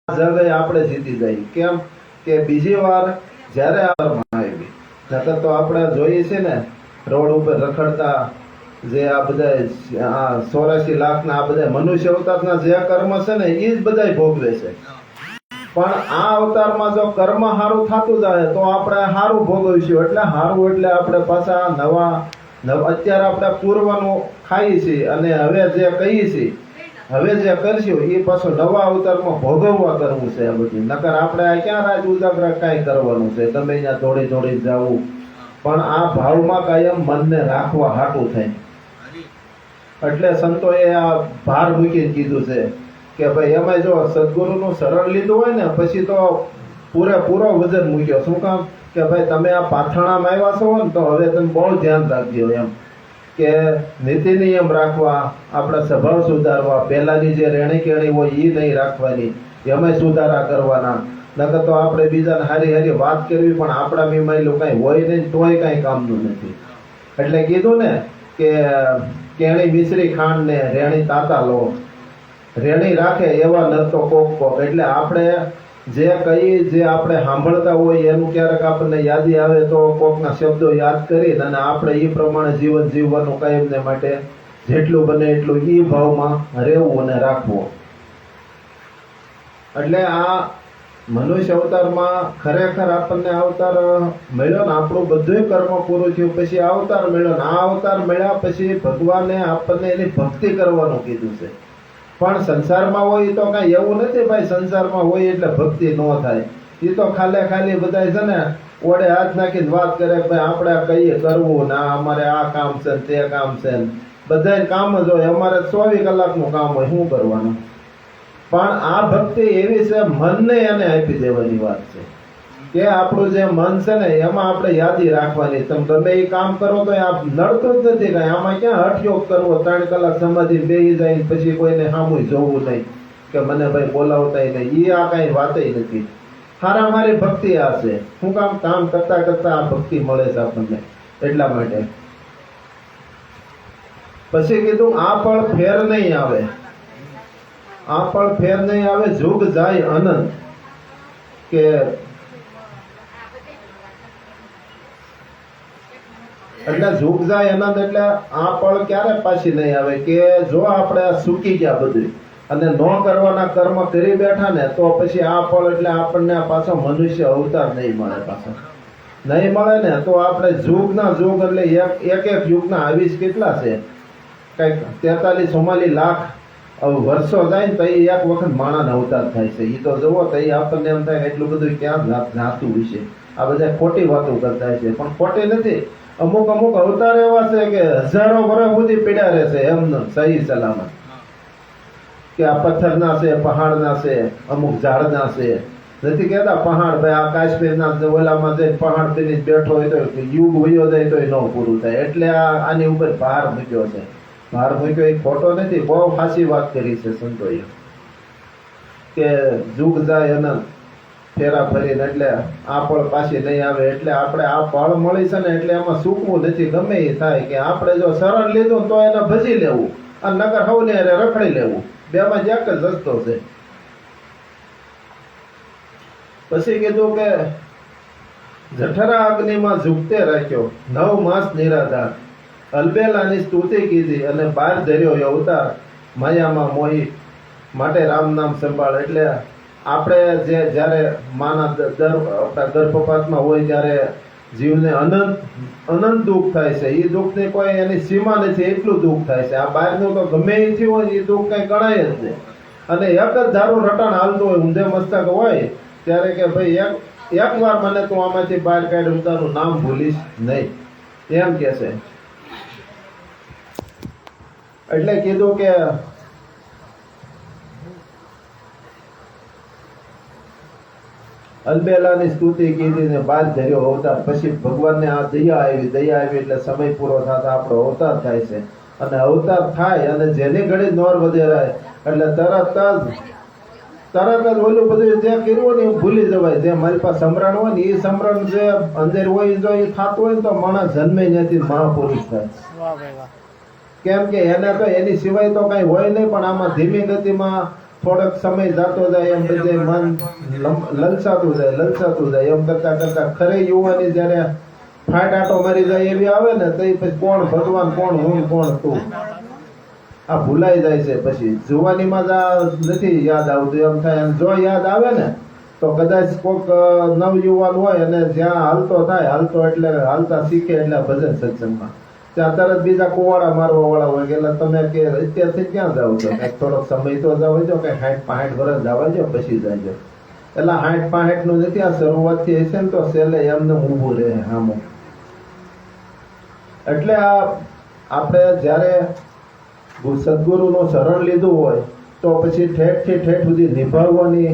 જગ્યાએ આપણે જીતી જઈએ. કેમ કે બીજી વાર જ્યારે આવી નકર તો આપણે જોઈએ છે ને રોડ ઉપર રખડતા જે આ બધા 84 લાખના આ બધા મનુષ્ય અવતારના જે કર્મ છે ને એ જ બધા ભોગવે છે. પણ આ અવતારમાં જો કર્મ સારું થતું જાય તો આપણે સારું ભોગવીશું. એટલે સારું એટલે આપણે પાછા નવા અત્યારે આપણે પૂર્વનું ખાઈએ છીએ અને હવે જે કહીએ છીએ હવે જે કરશું એ પાછું નવા અવતારમાં ભોગવવા કરવું છે. આ બધું નકર આપણે આ ક્યાં રાજ ઉજાગરા કાંઈ કરવાનું છે, તમે અહીંયા દોડી દોડી જવું. પણ આ ભાવમાં કાયમ મનને રાખવા હાટું થાય. એટલે સંતોએ આ ભાર મૂકીને કીધું છે કે ભાઈ એમાં જો સદગુરુનું શરણ લીધું હોય ને પછી તો પૂરેપૂરો વજન મૂક્યો. શું કામ કે ભાઈ તમે આ પાથરણામાં આવ્યા છો ને તો હવે તમે બહુ ધ્યાન રાખજો. એમ કે નીતિ નિયમ રાખવા, આપણા સ્વભાવ સુધારવા, પહેલાની જે રેણી કેણી હોય એ નહીં રાખવાની, એમાં સુધારા કરવાના. નકર તો આપણે બીજાને હારી હારી વાત કરવી પણ આપણા મીમાયેલું કાંઈ હોય નહીં તોય કાંઈ કામનું નથી. એટલે કીધું ને કે કેણી મિશ્રી ખાંડ ને રેણી તાતા લો, રેણી રાખે એવા નરતો કોક. એટલે આપણે જે કઈ જે આપણે સાંભળતા હોય એનું ક્યારેક આપણને યાદી આવે તો કોકના શબ્દો યાદ કરીને અને આપણે એ પ્રમાણે જીવન જીવવાનું કાયમને માટે જેટલું બને એટલું એ ભાવમાં રહેવું અને રાખવું. એટલે આ મનુષ્ય અવતારમાં ખરેખર આપણને અવતાર મળ્યો ને આપણું બધું કર્મ પૂરું થયું પછી અવતાર મળ્યો ને આ અવતાર મળ્યા પછી ભગવાને આપણને એની ભક્તિ કરવાનું કીધું છે. પણ સંસારમાં હોય તો કઈ એવું નથી ભાઈ, સંસારમાં હોય એટલે ભક્તિ ન થાય. એ તો ખાલી બધા છે ને ઓડે હાથ નાખીને વાત કરે ભાઈ આપણે કહીએ કરવું ના અમારે આ કામ છે તે કામ છે, બધા કામ જ હોય. અમારે 24 કલાકનું કામ હોય, શું કરવાનું? પણ આ ભક્તિ એવી છે મનને એને આપી દેવાની વાત છે કે આપણું જે મન છે ને એમાં આપણે યાદી રાખવાની. તમે ગમે એ કામ કરો તો આ નડતું જ નથી કઈ. આમાં ક્યાં હઠયોગ કરવો, 3 કલાક સમાધિ બેસી જાય પછી કોઈને સામું જોવું નહીં કે મને ભાઈ બોલાવતા નહીં, એ આ કઈ વાત નથી. હારા મારી ભક્તિ આ છે. શું કામ કરતા કરતા આ ભક્તિ મળે છે આપણને. એટલા માટે પછી કીધું આ પણ ફેર નહીં આવે, આ પણ ફેર નહીં આવે, જુગ જાય અનંત. કે એટલે જુગ જાય અનંત એટલે આ પળ ક્યારે પાછી નહીં આવે કે જો આપણે સૂકી ગયા બધું અને ન કરવાના કર્મ કરી બેઠા ને તો પછી આ પળ એટલે આપણને પાછો મનુષ્ય અવતાર નહીં મળે. પાછો નહીં મળે ને તો આપણે જુગના જુગ એટલે એક યુગના આવીશ કેટલા છે, કઈક 43-44 લાખ વર્ષો જાય ને તો એક વખત માણસ અવતાર થાય છે. એ તો જુઓ તો આપણને એમ થાય એટલું બધું ક્યાં જાતું હશે. આ બધા ખોટી વાતો કરતા છે પણ ખોટી નથી. અમુક અવતાર એવા છે કે હજારો વર્ષ સુધી પીડ્યા રહેશે એમને સહી સલામત. કે આ પથ્થરના છે, પહાડના છે, અમુક ઝાડના છે. નથી કેતા પહાડ ભાઈ આ કાશ્મીરના ઓલામાં જઈને પહાડ થી બેઠો હોય તો યુગ વયો જાય તો ન પૂરું થાય. એટલે આની ઉપર ભાર મૂક્યો છે. ભાર મૂક્યો એ ખોટો નથી, બહુ ખાસી વાત કરી છે સંતોએ કે જુગ જાય અનંત ફેરા ફરીને એટલે આ પળ પાછી નહીં આવે. એટલે આપણે આ પળ મળી છે ને એટલે એમાં ચૂકવું નથી. ગમે એ થાય કે આપણે જો શરણ લીધું તો એને ભજી લેવું અને નકર હવને રખડી લેવું. બેમાં એક જ રસ્તો છે. પછી કીધું કે જઠરા અગ્નિમાં ઝુકતે રાખ્યો, 9 માસ નિરાધાર, અલબેલાની સ્તુતિ કીધી અને બહાર ધર્યો અવતાર, માયામાં મોહી માટે રામ નામ સંભાળ. એટલે આપણે જે જ્યારે માના ગર્ભપાતમાં હોય ત્યારે જીવને અનંત દુઃખ થાય છે. એ દુઃખની કોઈ એની સીમા નથી, એટલું દુઃખ થાય છે. આ બહારનું તો ગમે એ થયું હોય એ દુઃખ કઈ ગણાય જ નહીં. અને એક જ ધારું રટાણ હાલતું હોય, ઊંધે મસ્તક હોય ત્યારે કે ભાઈ એક વાર મને તું આમાંથી બહાર કાઢ, હું તારું નામ ભૂલીશ નહીં એમ કે છે. એટલે કીધું કે અલબેલાની સ્તુતિ કીધી ને બાદ ધર્યો અવતાર. પછી ભગવાનને આ દયા આવી એટલે સમય પૂરો થતા આપણો અવતાર થાય છે. અને અવતાર થાય અને જેની ઘડી નોર વધેરાય એટલે તરત જ ઓલું બધું જે કર્યું ને એ ભૂલી જવાય. જે મારી પાસે સમરણ હોય ને એ સમરણ જે અંદર હોય જો એ થતું હોય ને તો માણસ જન્મે નથી મહાપુરુષ થાય. કેમ કે એને તો એની સિવાય તો કઈ હોય નહીં. પણ આમાં ધીમી ગતિમાં થોડોક સમય જતો જાય એમ બધે મન લલચાતું જાય એમ કરતા કરતા ખરી યુવાની જયારે ફાટ આટો મારી જાય એવી આવે ને તો પછી કોણ ભગવાન, કોણ હું, કોણ તું, આ ભૂલાઈ જાય છે. પછી જુવાનીમાં જ આ નથી યાદ આવતું, એમ થાય. અને જો યાદ આવે ને તો કદાચ કોઈક નવયુવાન હોય અને જ્યાં હાલતો એટલે હાલતા શીખે એટલે ભજન સત્સંગમાં ત્યાં તરત બીજા કુવાડા મારવા વાળા હોય કે એટલે તમે કે અત્યારથી ક્યાં જાવ છો, કંઈક થોડોક સમય તો જાવ છો, કંઈક 60-65 વર્ષ જવા જો પછી જાજો. એટલે 60-65 નું નથી, આ શરૂઆતથી હશે ને તો છેલ્લે એમને ઊભું રહે આમું. એટલે આપણે જ્યારે સદગુરુનું શરણ લીધું હોય તો પછી ઠેઠથી ઠેઠ સુધી નિભાવવાની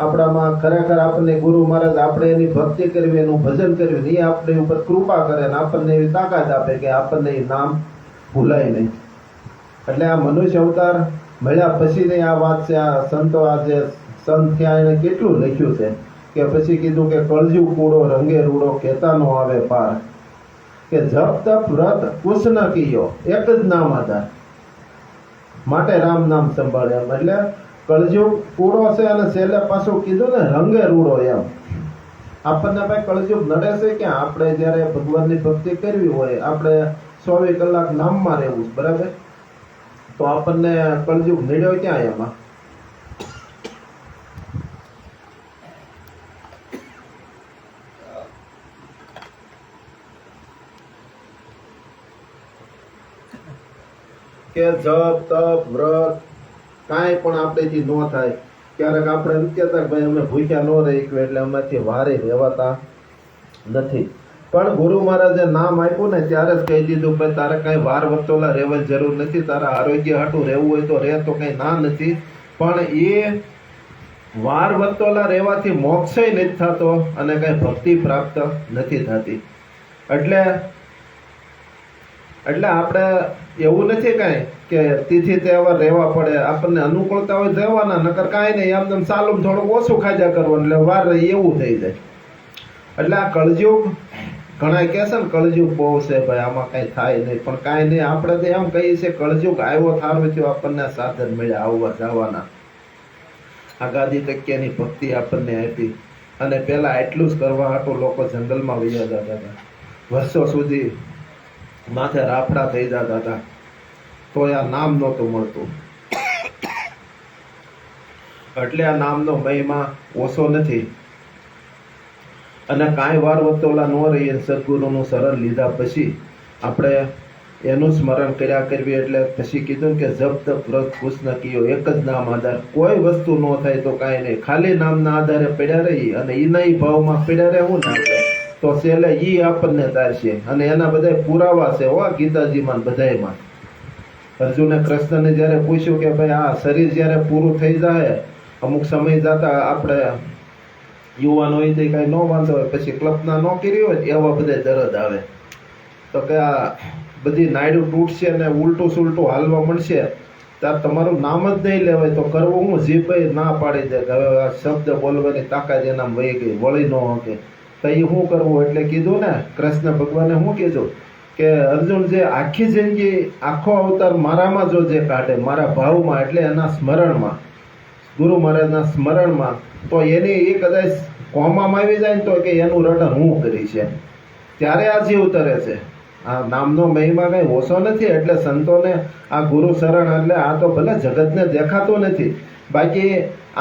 આપણામાં ખરેખર આપણને ગુરુ મહારાજ આપણે એની ભક્તિ કરવી, એનું ભજન કરવું, એ આપણી ઉપર કૃપા કરે ને આપણને એવી તાકાત આપે કે આપણને એ નામ ભૂલાય નહીં. એટલે આ મનુષ્ય અવતાર મળ્યા પછીની આ વાત છે. આ સંતો આજે સંત થયા એને કેટલું લખ્યું છે કે પછી કીધું કે કળજુ કૂડો રંગે રૂડો કહેતા નો આવે પાર, કે જપ તપ વ્રત કુછ ન કિયો, એક જ નામ આધાર માટે રામ નામ સંભાળે. એમ એટલે કળજુગ કૂડો છે અને છેલ્લે પાછું કીધું ને રંગે રૂડો. એમ આપણને ભાઈ કળજુગ નડે છે કે આપણે જયારે ભગવાનની ભક્તિ કરવી હોય, આપણે 24 કલાક નામમાં રહેવું, બરાબર, તો આપણને કળજુગ નડ્યો ક્યાં એમાં? કે જપ તપ વ્રત કાંઈ પણ આપણેથી ન થાય. ક્યારેક આપણે એમ કહેતા કે ભાઈ અમે ભૂખ્યા ન રહી એટલે અમારથી વારે રહેવાતા નથી. પણ ગુરુ મહારાજે નામ આપ્યું ને ત્યારે જ કહી દીધું ભાઈ તારે કાંઈ વાર વતોલા રહેવાની જરૂર નથી, તારા આરોગ્ય હાટું રહેવું હોય તો રહે, તો કંઈ ના નથી. પણ એ વાર વતોલા રહેવાથી મોક્ષય નથી થતો અને કાંઈ ભક્તિ પ્રાપ્ત નથી થતી. એટલે આપણે એવું નથી કાંઈ કે તિથિ તહેવાર રહેવા પડે, આપણને અનુકૂળતા હોય રહેવાના, નકર કાંઈ નહીં, આમ સાલું થોડુંક ઓછું ખાજા કરવાનું એટલે વાર રહી એવું થઈ જાય. એટલે આ કળજુગ ઘણા કહે છે ને કળજુગ બહુ છે ભાઈ, આમાં કાંઈ થાય નહીં, પણ કાંઈ નહીં. આપણે તો એમ કહીએ છીએ કળજુગ આવ્યો થારું થયો, આપણને સાધન મળ્યા આવવા જવાના. આ ગાદી તકિયાની ભક્તિ આપણને આપી અને પેલા એટલું જ કરવા હાટું લોકો જંગલમાં વયા જતા હતા, વર્ષો સુધી માથે રાફડા થઈ જતા હતા, તો આ નામ નહોતું મળતું. એટલે આ નામનો મહિમા ઓછો નથી. અને કાંઈ વાર વતોલા ન રહીએ, સદગુરુનું શરણ લીધા પછી આપણે એનું સ્મરણ કર્યા કરવી. એટલે પછી કીધું કે જપ તપ વ્રત કુછ ન કિયો, એક જ નામ આધાર. કોઈ વસ્તુ ન થાય તો કાંઈ નહીં, ખાલી નામના આધારે પડ્યા રહી અને એના ભાવમાં પડ્યા રહેવું ને આપણે તો છેલ્લે ઈ આપણને તારશે. અને એના બધા પુરાવા છે હો ગીતાજીમાં બધાયમાં. અર્જુને કૃષ્ણને જ્યારે પૂછ્યું કે ભાઈ આ શરીર જ્યારે પૂરું થઈ જાય, અમુક સમય જતા આપણે યુવાન હોય તો કાંઈ ન વાંધો હોય, પછી કલ્પના ન કરી હોય એવા બધા દરદ આવે, તો કે આ બધી નાયડું તૂટશે અને ઉલટું સુલટું હાલવા મળશે, ત્યારે તમારું નામ જ નહીં લેવાય તો કરવું હું? જીભ ના પાડી દે કે હવે આ શબ્દ બોલવાની તાકાત એનામાં વહી ગઈ, વળી ન શકે, તો એ શું કરવું? એટલે કીધું ને કૃષ્ણ ભગવાને શું કીધું કે અર્જુન જે આખી જિંદગી આખો અવતાર મારામાં જો જે કાઢે, મારા ભાવમાં, એટલે એના સ્મરણમાં, ગુરુ મહારાજના સ્મરણમાં, તો એની એ કદાચ કોમામાં આવી જાય ને તો કે એનું રટણ હું કરી છે, ત્યારે આ જીવ તરે છે. આ નામનો મહિમા કઈ ઓછો નથી. એટલે સંતોને આ ગુરુ શરણ, એટલે આ તો ભલે જગતને દેખાતું નથી, બાકી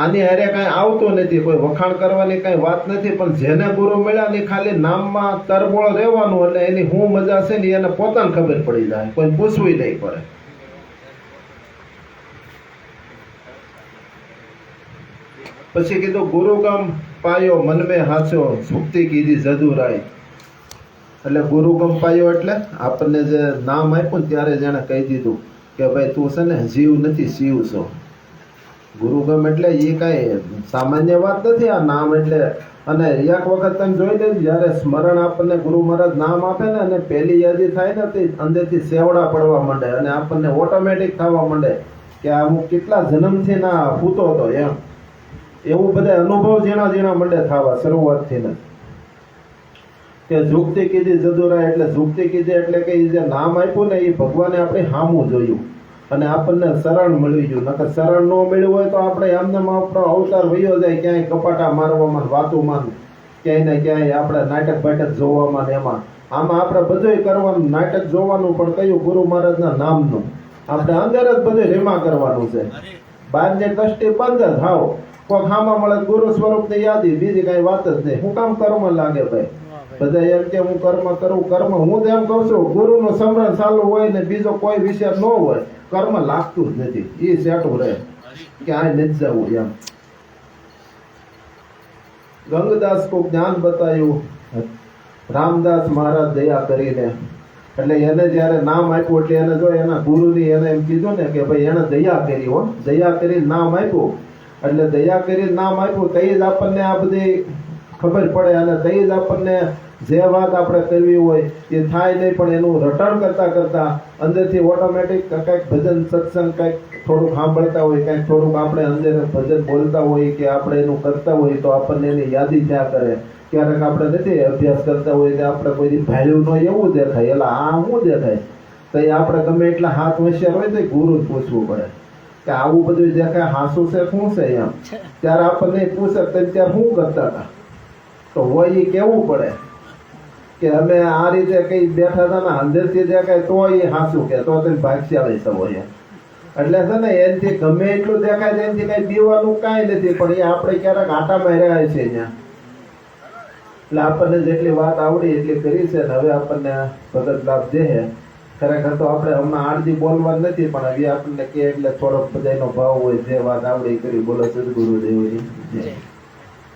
આની હારે કાંઈ આવતું નથી, કોઈ વખાણ કરવાની કાંઈ વાત નથી, પણ જેને ગુરુ મળ્યા ને ખાલી નામમાં તરબોળ રહેવાનું, એટલે એની શું મજા છે ને એને પોતાને ખબર પડી જાય, કોઈ પૂછવું નહીં પડે. પછી કીધું ગુરુગમ પાયો મન મે હાચો, સુક્તિ કીધી જદુરાય. એટલે ગુરુગમ પાયો એટલે આપણને જે નામ આપ્યું ને ત્યારે જ એને કહી દીધું કે ભાઈ તું છે ને જીવ નથી, શિવ છો. ગુરુગમ એટલે એ કાંઈ સામાન્ય વાત નથી આ નામ એટલે. અને એક વખત તમે જોઈ લેજો, જ્યારે સ્મરણ આપણને ગુરુ મહારાજ નામ આપે ને અને પહેલી યાદી થાય ને તે અંદરથી સેવડા પડવા માંડે અને આપણને ઓટોમેટિક થવા માંડે કે આ હું કેટલા જન્મથી ના પૂતો હતો એમ. એવું બધા અનુભવ ઝીણા ઝીણા મંડે થવા શરૂઆતથી ને. કે ઝુકતી કીધી જદુરાય, એટલે ઝુકતી કીધી એટલે કે જે નામ આપ્યું ને એ ભગવાને આપણે હામું જોયું અને આપણને શરણ મળી ગયું. નકર શરણ ન મળ્યું હોય તો આપણે એમને આપણો અવતાર વયો જાય ક્યાંય કપાટા મારવામાં વાતોમાં ક્યાંય ને ક્યાંય આપણે નાટક બાટક જોવામાં ને એમાં. આમાં આપણે બધુંય કરવાનું, નાટક જોવાનું પણ કયું ગુરુ મહારાજના નામનું. આપણે અંદર જ બધું રેમા કરવાનું છે. બહારની દ્રષ્ટિ બંધ જ હાવ. કોઈ ખામાં મળે ગુરુ સ્વરૂપની યાદી, બીજી કઈ વાત જ નહીં. હું કામ કર્મ લાગે ભાઈ? બધા એમ કે હું કર્મ કરું, કર્મ હું તો એમ કહું છું ગુરુનું સ્મરણ ચાલુ હોય ને બીજો કોઈ વિષય ન હોય, કર્મ લાગતું જ નથી. એ સેટું રહે કે આ નથી જવું એમ. ગંગદાસ કો જ્ઞાન બતાવ્યું રામદાસ મહારાજ દયા કરીને. એટલે એને જયારે નામ આપ્યું એટલે એને જો એના ગુરુની એને એમ કીધું ને કે ભાઈ એને દયા કરી, હો દયા કરીને નામ આપ્યું. એટલે દયા કરીને નામ આપ્યું તઈ જ આપણને આ બધી ખબર પડે, અને તઈ જ આપણને જે વાત આપણે કરવી હોય એ થાય નહીં, પણ એનું રટણ કરતા કરતા અંદરથી ઓટોમેટિક કંઈક ભજન સત્સંગ કંઈક થોડુંક સાંભળતા હોય, કંઈક થોડુંક આપણે અંદર ભજન બોલતા હોય કે આપણે એનું કરતા હોય તો આપણને એની યાદી થયા કરે. ક્યારેક આપણે નથી અભ્યાસ કરતા હોય કે આપણે કોઈ ભાલ્યું ન એવું દેખાય, એટલે આ શું દેખાય? તો એ આપણે ગમે એટલા હાથ હોશિયાર હોય તો ગુરુ જ પૂછવું પડે કે આવું બધું દેખાય હાસું છે શું છે એમ. ત્યારે આપણને પૂછે ત્યારે શું કરતા હતા, તો હોય એ કેવું પડે કે અમે આ રીતે કઈ બેઠા હતા ને અંદરથી દેખાય તો એ હાસું કે તો તમે ભાગ્યશાળી છો એમ. એટલે છે ને એનાથી ગમે એટલું દેખાય છે એનાથી કઈ દીવાનું કાંઈ નથી, પણ એ આપણે ક્યારેક આટામાં રહ્યા છે ત્યાં. એટલે આપણને જેટલી વાત આવડી એટલી કરી છે ને હવે આપણને ભગત લાભ દે. ખરેખર તો આપણે હમણાં આડદી બોલવા નથી, પણ હવે આપણને કે એટલે થોડોક બધાનો ભાવ હોય જે વાત આવડી કરી. બોલો સદગુરુદેવની જય.